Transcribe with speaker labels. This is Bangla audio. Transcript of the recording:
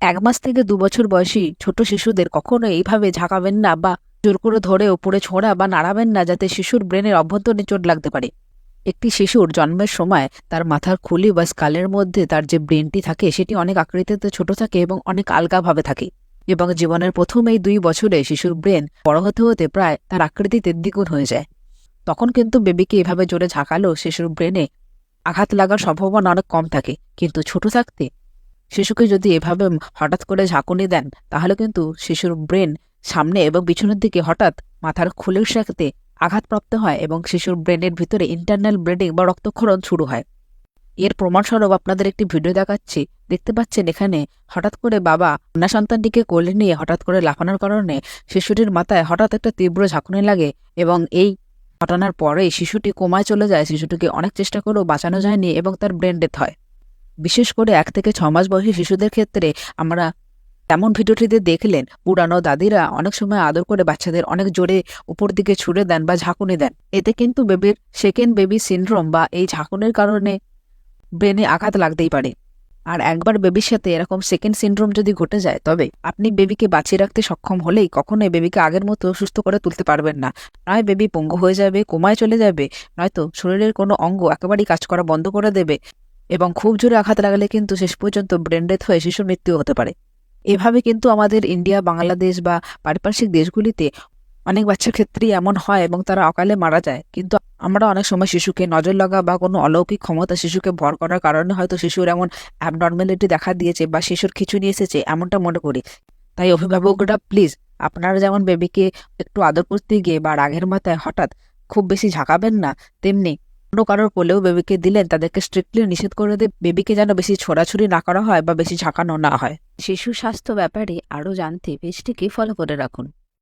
Speaker 1: 1 মাস থেকে 2 বছর বয়সী ছোট শিশুদের কখনো এইভাবে ঝাঁকাবেন না বা জোর করে ধরে ওপরে ছোঁড়া বা নাড়াবেন না, যাতে শিশুর ব্রেনের অভ্যন্তরে চোট লাগতে পারে। একটি শিশুর জন্মের সময় তার মাথার খুলি বা স্কালের মধ্যে তার যে ব্রেনটি থাকে সেটি অনেক আকৃতিতে ছোট থাকে এবং অনেক আলগাভাবে থাকে, এবং জীবনের প্রথম এই 2 বছরে শিশুর ব্রেন বড় হতে হতে প্রায় তার আকৃতিতে দ্বিগুণ হয়ে যায়। তখন কিন্তু বেবিকে এভাবে জোরে ঝাঁকালেও শিশুর ব্রেনে আঘাত লাগার সম্ভাবনা অনেক কম থাকে। কিন্তু ছোট থাকতে শিশুকে যদি এভাবে হঠাৎ করে ঝাঁকুনি দেন, তাহলে কিন্তু শিশুর ব্রেন সামনে এবং পিছনের দিকে হঠাৎ মাথার খুলির সাথে আঘাতপ্রাপ্ত হয় এবং শিশুর ব্রেনের ভিতরে ইন্টারনাল ব্লিডিং বা রক্তক্ষরণ শুরু হয়। এর প্রমাণস্বরূপ আপনাদের একটি ভিডিও দেখাচ্ছি। দেখতে পাচ্ছেন এখানে হঠাৎ করে বাবা কন্যা সন্তানটিকে কোলে নিয়ে হঠাৎ করে লাফানোর কারণে শিশুটির মাথায় হঠাৎ একটা তীব্র ঝাঁকুনি লাগে, এবং এই ঘটনার পরেই শিশুটি কোমায় চলে যায়। শিশুটিকে অনেক চেষ্টা করেও বাঁচানো যায়নি এবং তার ব্রেন ডেথ হয়। বিশেষ করে 1 থেকে 6 মাস বয়সী শিশুদের ক্ষেত্রে আমরা তেমন ভিডিওটিতে দেখলেন পুরানো দাদিরা অনেক সময় আদর করে বাচ্চাদের অনেক জোরে উপর দিকে ছুড়ে দেন বা ঝাঁকুনি দেন। এতে কিন্তু বেবির সেকেন্ড বেবি সিনড্রোম বা এই ঝাঁকুনির কারণে ব্রেনে আঘাত লাগতেই পারে। আর একবার বেবির সাথে এরকম সেকেন্ড সিনড্রোম যদি ঘটে যায়, তবে আপনি বেবিকে বাঁচিয়ে রাখতে সক্ষম হলেই কখনোই বেবিকে আগের মতো সুস্থ করে তুলতে পারবেন না। নয় বেবি পঙ্গু হয়ে যাবে, কোমায় চলে যাবে, নয়তো শরীরের কোনো অঙ্গ একেবারেই কাজ করা বন্ধ করে দেবে, এবং খুব জোরে আঘাত লাগলে কিন্তু শেষ পর্যন্ত ব্রেন ডেথ হয়ে শিশুর মৃত্যু হতে পারে। এভাবে কিন্তু আমাদের ইন্ডিয়া, বাংলাদেশ বা পারিপার্শ্বিক দেশগুলিতে অনেক বাচ্চার ক্ষেত্রেই এমন হয় এবং তারা অকালে মারা যায়। কিন্তু আমরা অনেক সময় শিশুকে নজর লাগা বা কোনো অলৌকিক ক্ষমতা শিশুকে ভর করার কারণে হয়তো শিশুর এমন অ্যাবনর্মালিটি দেখা দিয়েছে বা শিশুর খিঁচুনি এসেছে, এমনটা মনে করি। তাই অভিভাবকরা প্লিজ, আপনারা যেমন বেবিকে একটু আদর করতে গিয়ে বা রাগের মাথায় হঠাৎ খুব বেশি ঝাঁকাবেন না, তেমনি অন্য কারোর কোলেও বেবিকে দিলেন তাদেরকে স্ট্রিক্টলি নিষেধ করে দিয়ে বেবিকে যেন বেশি ছোড়াছুড়ি না করা হয় বা বেশি ঝাঁকানো না হয়। শিশু স্বাস্থ্য ব্যাপারে আরও জানতে পেজটিকে ফলো করে রাখুন।